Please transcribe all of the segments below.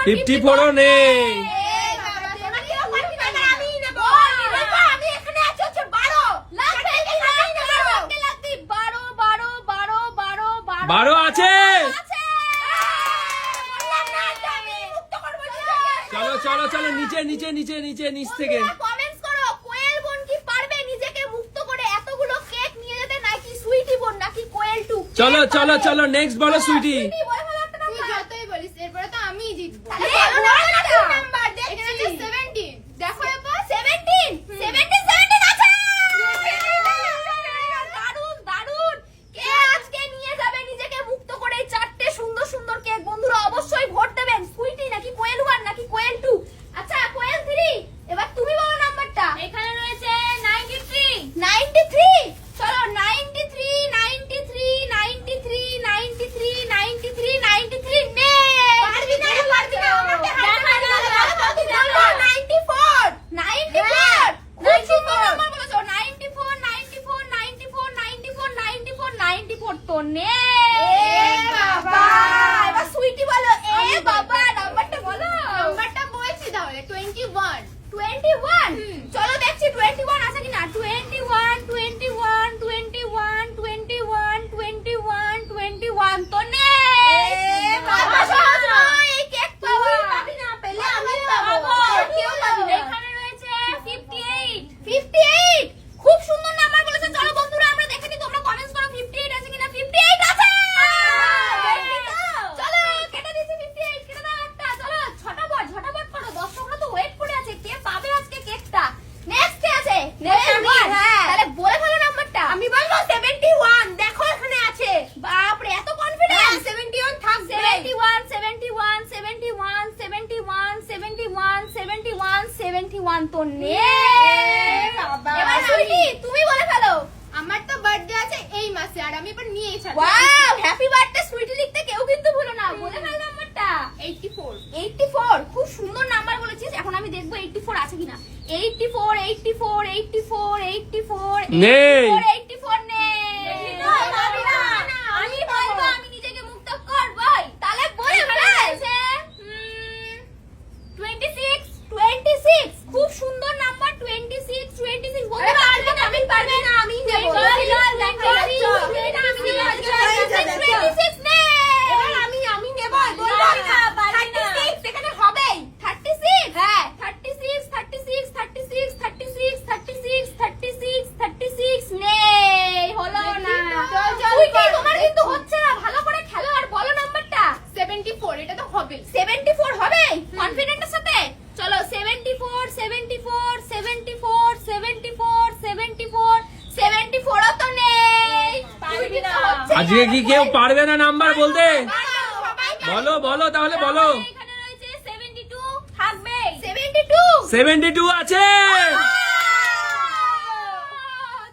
54 ও নেই। বারো আছে। চলো চলো চলো নিচে নিচে নিচে নিচে নিচ থেকে কমেন্টস করো, কোয়েল বোন কি পারবে নিজেকে মুক্ত করে এতগুলো কেক নিয়ে যেতে, নাকি সুইটি বোন নাকি কোয়েল টু? চলো চলো চলো নেক্সট বলো সুইটি। তুই যতই বলিস এরপরে তো আমিই জিতবো। নাম্বার এখানে আছে 17। দেখো এবার 17 17 আছে। দারুন দারুন। কে আজকে নিয়ে যাবে নিজেকে মুক্ত করে এই চারটে সুন্দর সুন্দর কেক? বন্ধুরা অবশ্যই ভোট দেবেন, সুইটি নাকি কোয়েল 1 নাকি কোয়েল 2। আচ্ছা কোয়েল 3, এবার তুমি বলো নাম্বারটা। এখানে রয়েছে 93। 93। চলো 93 93 93 93 93 93 নে। পারবি না পারবি না, আমাকে হাতে হাতে 94 94 খুব সুন্দর নাম্বার বলেছো। 94 94 94 94 94 94 তো নে। এ বাবা, এবার সুইটি বলো। এ বাবা নাম্বারটা বলো। নাম্বারটা বলছি তাহলে 21। 21। চলো দেখছি 21 আছে কিনা। 21 21 21 21 21 21 তো নে। বাবা সহজ নয়, এই কেক পাবি পাবি না, পেলে আমি পাবো, কেউ পাবি না। এখানে রয়েছে 58। 58 খুব সুন্দর নাম্বার বলেছে। চলো বন্ধুরা আমরা দেখে নিই, তোমরা কমেন্টস করো 58 আছে কিনা। 58 আছে। চলো কেটে দিছি 58, কেটে দাও একটা। চলো ঝটাপট করো, দর্শকরা তো ওয়েট করে আছে, কে পাবে আজকে কেকটা। নেক্সট কে আছে? নেক্সট আমি, হ্যাঁ তাহলে বলে ফেলো নাম্বারটা। আমি বলবো 71। দেখো এখানে আছে। বাপ রে এত কনফিডেন্স। 71 থাকবে। 71 71 71 71 71 71 71 তো নে। বাবা। এবার সুইটি তুমি বলে ফেলো। আমার তো বার্থডে আছে এই মাসে, আর আমি এবার নিয়েই ছাড়বো। ওয়াও হ্যাপি বার্থডে সুইটি লিখতে কেউ কিন্তু ভুলো না। বলে ফেল নাম্বারটা। 84। 84 খুব সুন্দর নাম্বার বলেছিস। এখন আমি দেখবো 84 আছে কিনা। 84 84 84 84 নেই। 84 নেই। পাবি না। আমি বলবো আমি নিজেকে মুক্ত করবই। তাহলে বলে ফেল। 26। 26 খুব সুন্দর নাম্বার। 26 26 বন্ধুরা পারবে না, আমি পারবে না, আমি নেব। চল, চল, 26 নে। এবার আমি নেব। বলবো পারবি না, পারবি না। 36 এখানে হবেই। 36 হ্যাঁ 36 36 36 36 36 36 36 নেই, হলো না। চল, চল, সুইটি, চল। তোমার কিন্তু হচ্ছে না, ভালো করে খেলো আর বলো নাম্বারটা। 74 এটা তো হবে। 74 হবে কনফিডেন্টের সাথে। চলো 74 74 74 74 74 74 ও তো নেই। পারবি না। আজকে কি কেউ পারবে না নাম্বার বলতে? সবাই বলো বলো তাহলে বলো। এখানে রয়েছে 72 থাকবে। 72 72 আছে।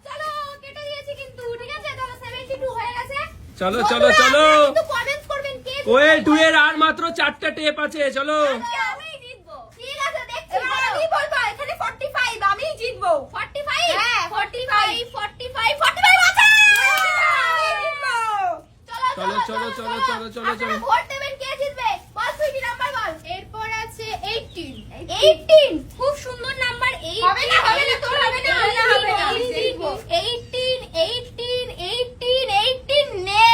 চলো কেটে দিয়েছি কিন্তু, ঠিক আছে। তাহলে 72 হয়ে গেছে। চলো চলো চলো কিন্তু কমেন্টস করবেন কে কোয়েল 2 এর আর মাত্র 4টা টেপ আছে। চলো আমি জিতবো। ঠিক আছে দেখছি। আমি বলবো এখানে 45 আমি জিতবো। 45 হ্যাঁ 45 45 45 আছে। আমি জিতবো। চলো চলো চলো চলো চলো চলো। আপনারা ভোট দেবেন কে জিতবে। বল সুইটি নাম্বার বল। এরপর আছে 18। 18 খুব সুন্দর নাম্বার। 18 হবে না, হবে না, তোর হবে না, হবে না, হবে না। 18 18 18 18 নে।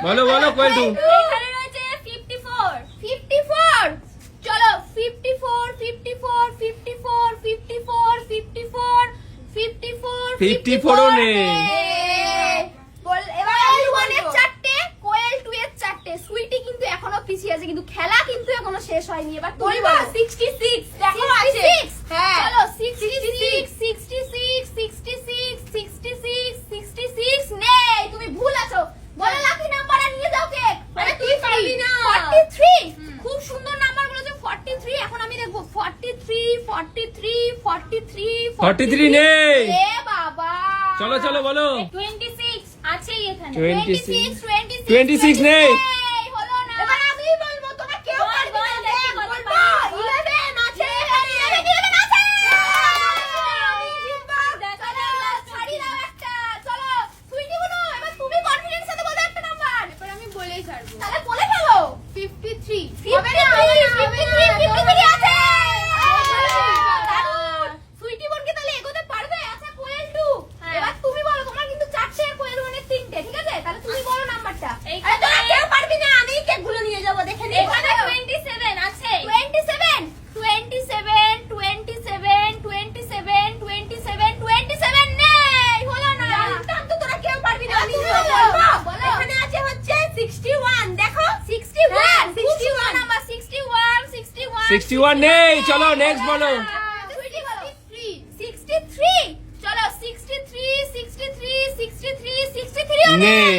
বলো বলো কোয়েল 2। এখানে রয়েছে 54। 54 চলো 54 54 54 54 54 54 54 ও নেই। বল এবার কোয়েল 1 এর 4টে, কোয়েল 2 এর 4টে। সুইটি কিন্তু এখনো পিছিয়ে আছে, কিন্তু খেলা কিন্তু এখনো শেষ হয়নি। এবার তুমি বলবো বলো। 66 দেখো আছে। 66 হ্যাঁ। চলো 66 66 66 66 66 নেই, তুমি ভুল আছো। বলো লাকি নাম্বার আর নিয়ে যাও কেক। আরে তুই পারবি না। 43 খুব সুন্দর নাম্বার বলেছো। 43 এখন আমি দেখবো 43 43 43 43 নেই। এ বাবা চলো চলো বলো। 26 আছেই এখানে। 26 26 26 নেই। হলো না। এবার আমি বলবো, তোমরা কেউ বল, পারবে বল, না। দেখি কত বলবো পারবি। 11 আছে। 11 আছে। আমি জিতবো। চলো ছাড়ি দাও একটা। চলো সুইটি বলো। এবার তুমি কনফিডেন্স সাথে বলো একটা নাম্বার। এরপর আমি বলেই ছাড়বো। তাহলে বলে ফেলো। 53 61 নেই, চলো নেক্সট বলো। সুইটি বলো 63 চলো 63 63 63 63 নেই।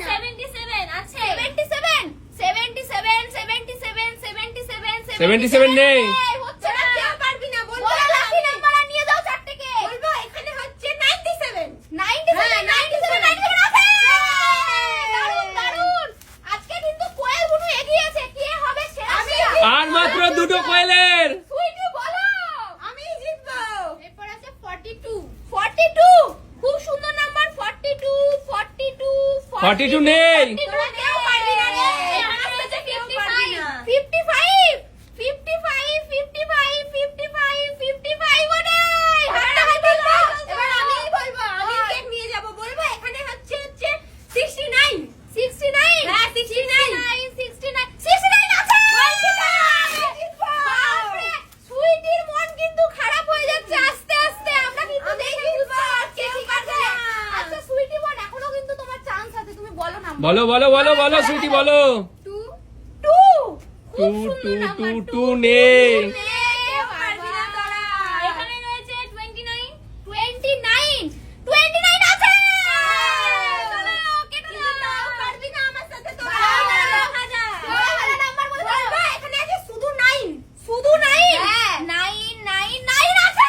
77 আছে 77 77 77 77 77 নেই। হচ্ছে না, কেউ পারবি না, বলবো লাকি নাম্বার নিয়ে যাও চারটেকে, বলবো এখানে হচ্ছে 97 97 আছে। দারুণ দারুণ, আজকে কিন্তু কোয়েল বুনু এগিয়ে আছে, কে হবে সেরা সেরা? আর মাত্র দুটো কোয়েলের। সুইটি বলো, আমি জিতবো। এরপর আছে 42 42 খুব সুন্দর নাম্বার 42 42 42 নেই। তোরা কেউ পারবি না রে, এখানে হচ্ছে 55 ও নেই। হাতটা হাতে দাও। এবার আমিই বলবো, আমি কেক নিয়ে যাব, বলবো এখানে হচ্ছে 69 69 হ্যাঁ, 69 69 আছে। বাপরে, সুইটির মন কিন্তু খারাপ হয়ে যাচ্ছে আস্তে আস্তে, আমরা কিন্তু দেখে ফেলবো। ঠিক আছে, আচ্ছা সুইটি বোন, এখনো কিন্তু তোমার চান্স আছে, তুমি বলো না। বলো বলো বলো বলো সুইটি বলো। 2 2 খুব 2 সুন্দর 2 নাম্বার 2 2 নেই। কেউ পারবি না তোরা। এখানে রয়েছে 29 29 আছে। চলো কেটে দাও, পারবি না আমার সাথে তোরা। বড় ভালো নাম্বার বলে বলবো, এখানে আছে শুধু 9 শুধু 9 হ্যাঁ। 9 আছে।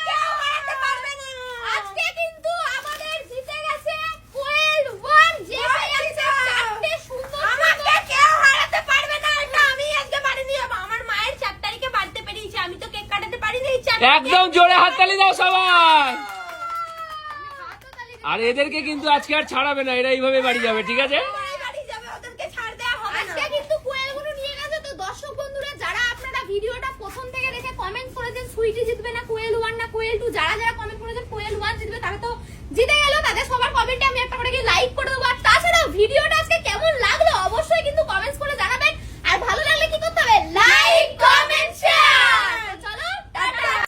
কেউ হারাতে পারবে না। আজকে কিন্তু আমাদের জিতে গেছে কোয়েল ওয়ান, যে পেয়েছে চারটে সুন্দর। আমাকে কেউ হারাতে পারবে না, এটা আমি আজকে বাড়ি নিয়ে যাবো। আমার মায়ের 4 তারিখে বাড়িতে পেরিয়েছে, আমি তো কেক কাটাতে পারিনি এই 4 একদম জোরে হাততালি দাও সবাই। আর এদেরকে কিন্তু আজকে আর ছাড়াবে না, এরা এইভাবে বাড়ি যাবে, ঠিক আছে? বাড়ি যাবে, ওদেরকে ছাড় দেওয়া হবে না। আজকে কিন্তু কোয়েলগুলো নিয়ে গেছে। তো দর্শক বন্ধুরা, যারা আপনারা ভিডিওটা প্রথম থেকে দেখে কমেন্ট করেছেন সুইটি জিতবে না কোয়েল ওয়ান না কোয়েল টু, যারা যারা কমেন্ট করেছেন কোয়েল ওয়ান জিতবে, তারা তো জিতে গেল।